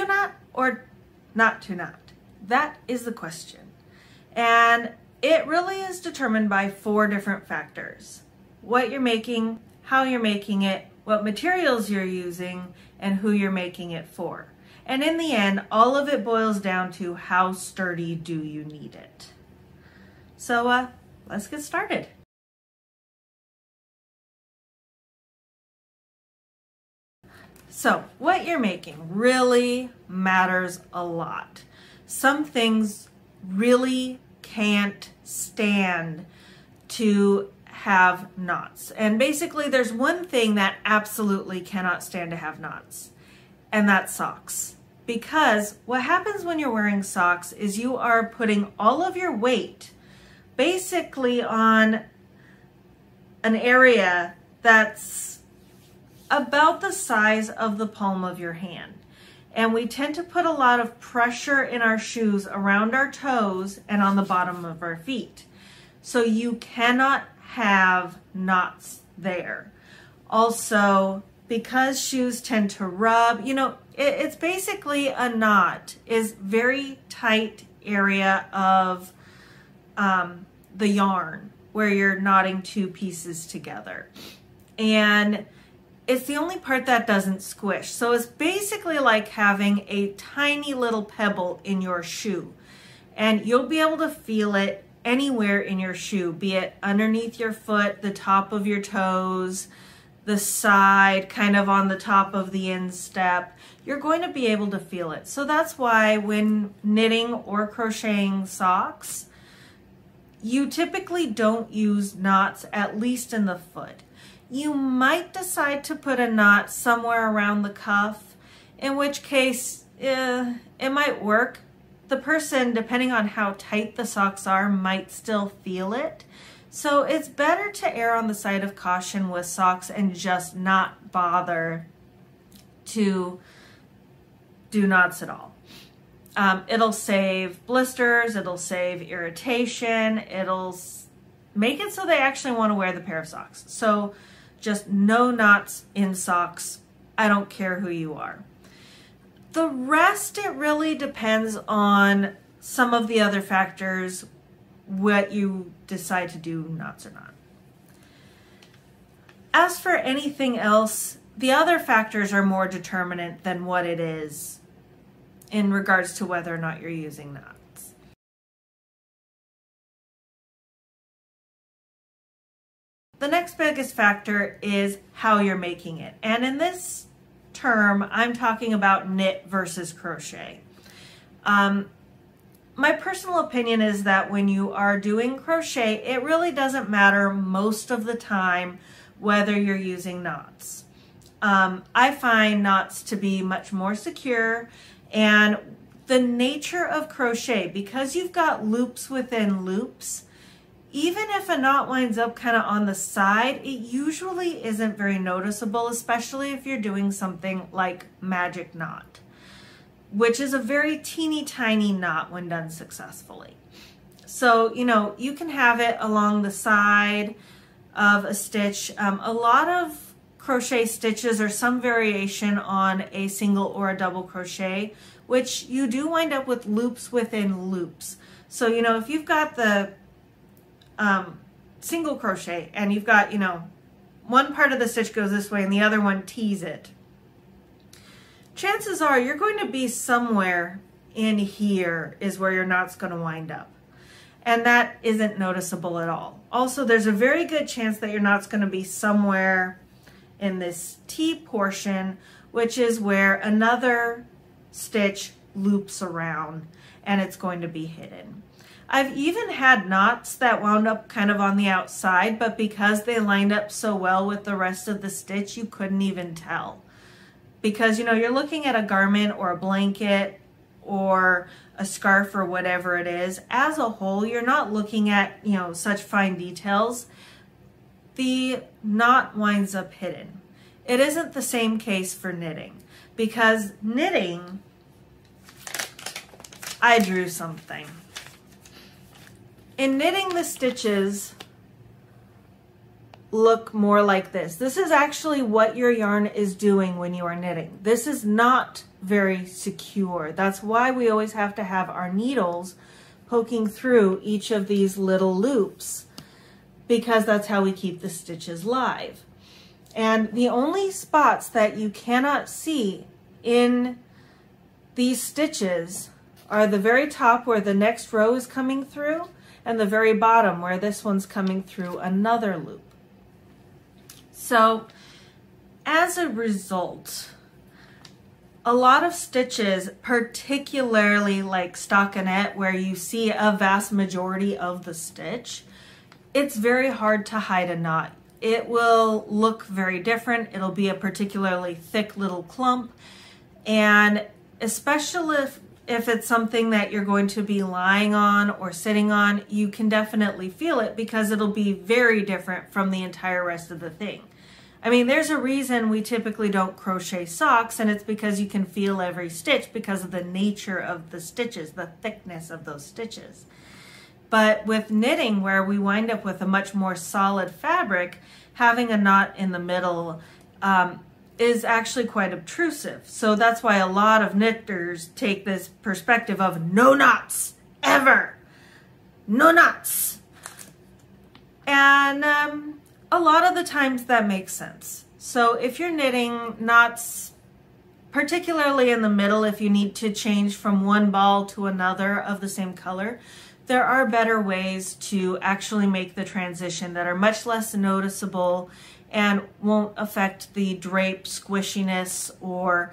to knot or not to knot? That is the question. And it really is determined by 4 different factors: what you're making, how you're making it, what materials you're using, and who you're making it for. And in the end, all of it boils down to how sturdy do you need it. So let's get started. So what you're making really matters a lot. Some things really can't stand to have knots. And basically there's one thing that absolutely cannot stand to have knots, and that's socks. Because what happens when you're wearing socks is you are putting all of your weight basically on an area that's about the size of the palm of your hand. And we tend to put a lot of pressure in our shoes around our toes and on the bottom of our feet. So you cannot have knots there. Also, because shoes tend to rub, you know, it's basically a knot is very tight area of the yarn where you're knotting 2 pieces together. And it's the only part that doesn't squish. So it's basically like having a tiny little pebble in your shoe. And you'll be able to feel it anywhere in your shoe, be it underneath your foot, the top of your toes, the side, kind of on the top of the instep. You're going to be able to feel it. So that's why when knitting or crocheting socks, you typically don't use knots, at least in the foot. You might decide to put a knot somewhere around the cuff, in which case it might work. The person, depending on how tight the socks are, might still feel it. So it's better to err on the side of caution with socks and just not bother to do knots at all. It'll save blisters, it'll save irritation, it'll make it so they actually want to wear the pair of socks. So just no knots in socks. I don't care who you are. The rest, it really depends on some of the other factors, what you decide to do knots or not. As for anything else, the other factors are more determinant than what it is in regards to whether or not you're using knots. The next biggest factor is how you're making it. And in this term, I'm talking about knit versus crochet. My personal opinion is that when you are doing crochet, it really doesn't matter most of the time whether you're using knots. I find knots to be much more secure, and the nature of crochet, because you've got loops within loops, even if a knot winds up kind of on the side, it usually isn't very noticeable, especially if you're doing something like magic knot, which is a very teeny tiny knot when done successfully. So, you know, you can have it along the side of a stitch. A lot of crochet stitches are some variation on a single or a double crochet, which you do wind up with loops within loops. So, you know, if you've got the single crochet and you've got, you know, one part of the stitch goes this way and the other one tees it, chances are you're going to be somewhere in here is where your knot's going to wind up. And that isn't noticeable at all. Also, there's a very good chance that your knot's going to be somewhere in this T portion, which is where another stitch loops around and it's going to be hidden. I've even had knots that wound up kind of on the outside, but because they lined up so well with the rest of the stitch, you couldn't even tell. Because, you know, you're looking at a garment or a blanket or a scarf or whatever it is. As a whole, you're not looking at, you know, such fine details. The knot winds up hidden. It isn't the same case for knitting, because knitting, I drew something. In knitting, the stitches look more like this. This is actually what your yarn is doing when you are knitting. This is not very secure. That's why we always have to have our needles poking through each of these little loops, because that's how we keep the stitches live. And the only spots that you cannot see in these stitches are the very top where the next row is coming through, and the very bottom where this one's coming through another loop. So as a result, a lot of stitches, particularly like stockinette, where you see a vast majority of the stitch, it's very hard to hide a knot. It will look very different. It'll be a particularly thick little clump, and especially if it's something that you're going to be lying on or sitting on, you can definitely feel it because it'll be very different from the entire rest of the thing. I mean, there's a reason we typically don't crochet socks, and it's because you can feel every stitch because of the nature of the stitches, the thickness of those stitches. But with knitting, where we wind up with a much more solid fabric, having a knot in the middle is actually quite obtrusive. So that's why a lot of knitters take this perspective of no knots, ever. No knots. And a lot of the times that makes sense. So if you're knitting knots, particularly in the middle, if you need to change from one ball to another of the same color, there are better ways to actually make the transition that are much less noticeable and won't affect the drape squishiness or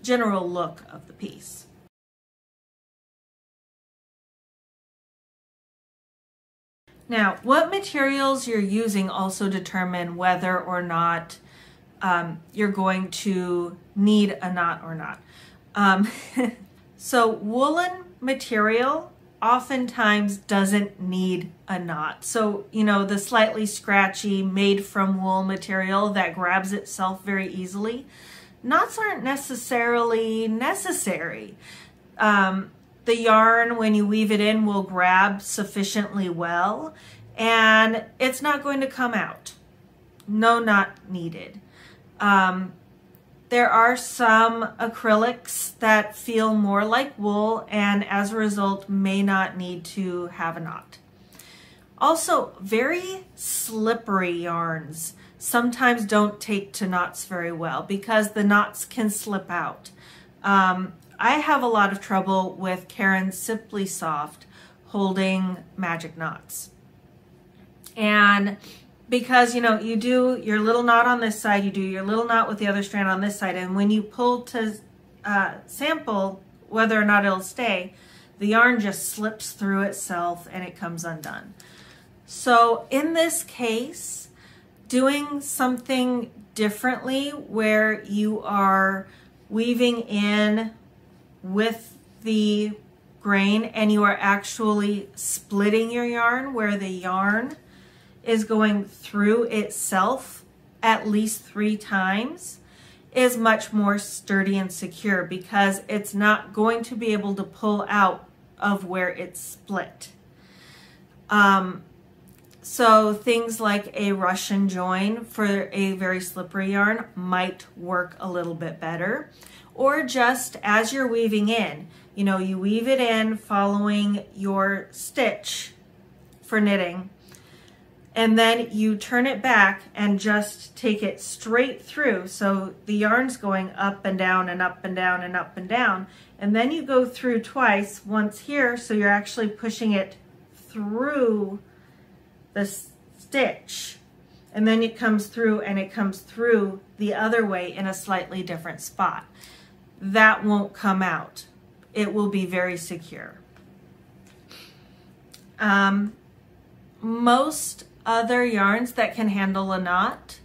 general look of the piece. Now, what materials you're using also determine whether or not you're going to need a knot or not. So woolen material oftentimes doesn't need a knot. So, you know, the slightly scratchy made from wool material that grabs itself very easily, knots aren't necessarily necessary. The yarn, when you weave it in, will grab sufficiently well, and it's not going to come out. No knot needed. There are some acrylics that feel more like wool and as a result may not need to have a knot. Also, very slippery yarns sometimes don't take to knots very well because the knots can slip out. I have a lot of trouble with Caron's Simply Soft holding magic knots. And because, you know, you do your little knot on this side, you do your little knot with the other strand on this side, and when you pull to sample whether or not it'll stay, the yarn just slips through itself and it comes undone. So in this case, doing something differently where you are weaving in with the grain and you are actually splitting your yarn, where the yarn is going through itself at least 3 times, is much more sturdy and secure because it's not going to be able to pull out of where it's split. So things like a Russian join for a very slippery yarn might work a little bit better. Or just as you're weaving in, you know, you weave it in following your stitch for knitting, and then you turn it back and just take it straight through. So the yarn's going up and down and up and down and up and down. And then you go through twice, once here, so you're actually pushing it through the stitch. And then it comes through and it comes through the other way in a slightly different spot. That won't come out. It will be very secure. Most other yarns that can handle a knot,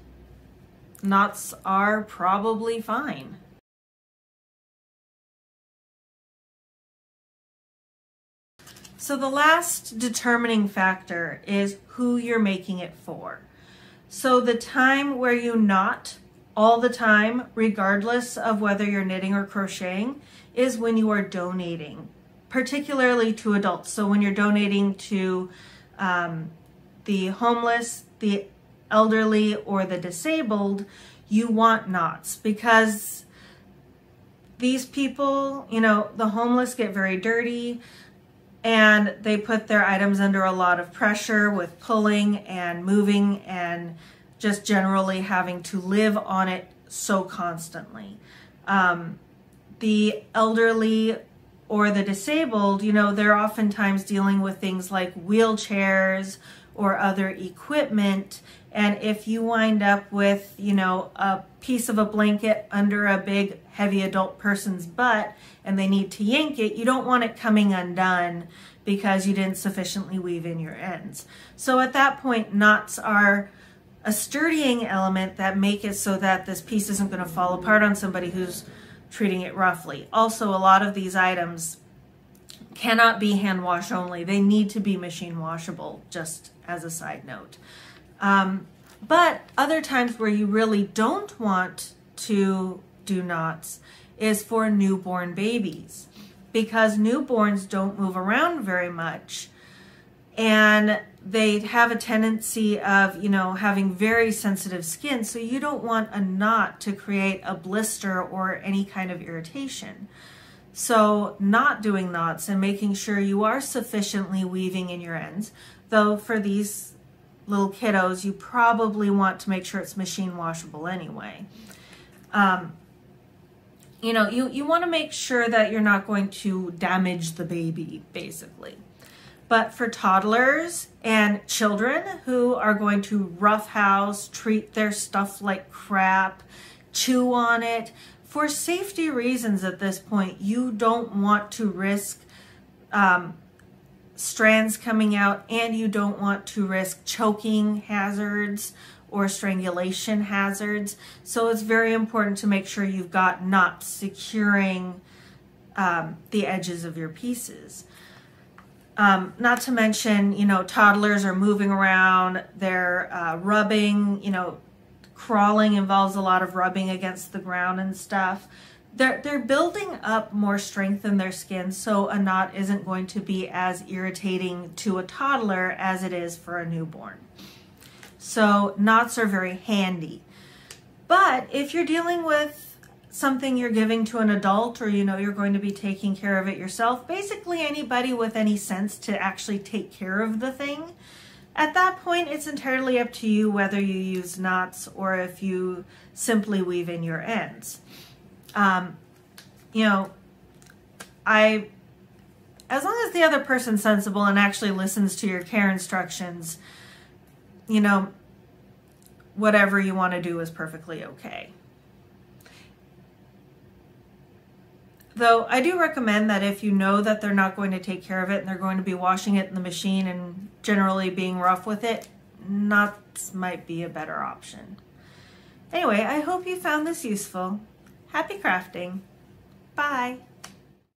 knots are probably fine. So the last determining factor is who you're making it for. So the time where you knot all the time, regardless of whether you're knitting or crocheting, is when you are donating, particularly to adults. So when you're donating to the homeless, the elderly, or the disabled, you want knots because these people, you know, the homeless get very dirty and they put their items under a lot of pressure with pulling and moving and just generally having to live on it so constantly. The elderly or the disabled, you know, they're oftentimes dealing with things like wheelchairs or other equipment. And if you wind up with, you know, a piece of a blanket under a big, heavy adult person's butt and they need to yank it, you don't want it coming undone because you didn't sufficiently weave in your ends. So at that point, knots are a sturdying element that make it so that this piece isn't going to fall apart on somebody who's treating it roughly. Also, a lot of these items cannot be hand wash only. They need to be machine washable, just as a side note. But other times where you really don't want to do knots is for newborn babies, because newborns don't move around very much and they have a tendency of, you know, having very sensitive skin. So you don't want a knot to create a blister or any kind of irritation. So not doing knots and making sure you are sufficiently weaving in your ends, though for these little kiddos, you probably want to make sure it's machine washable anyway. You know, you want to make sure that you're not going to damage the baby, basically. But for toddlers and children who are going to roughhouse, treat their stuff like crap, chew on it, for safety reasons at this point, you don't want to risk strands coming out, and you don't want to risk choking hazards or strangulation hazards. So it's very important to make sure you've got knots securing the edges of your pieces. Not to mention, you know, toddlers are moving around, they're rubbing, you know, crawling involves a lot of rubbing against the ground and stuff. They're building up more strength in their skin, so a knot isn't going to be as irritating to a toddler as it is for a newborn. So knots are very handy. But if you're dealing with something you're giving to an adult, or you know you're going to be taking care of it yourself, basically anybody with any sense to actually take care of the thing, at that point it's entirely up to you whether you use knots or if you simply weave in your ends. You know, as long as the other person's sensible and actually listens to your care instructions, you know, whatever you want to do is perfectly okay. Though I do recommend that if you know that they're not going to take care of it and they're going to be washing it in the machine and generally being rough with it, knots might be a better option. Anyway, I hope you found this useful. Happy crafting. Bye.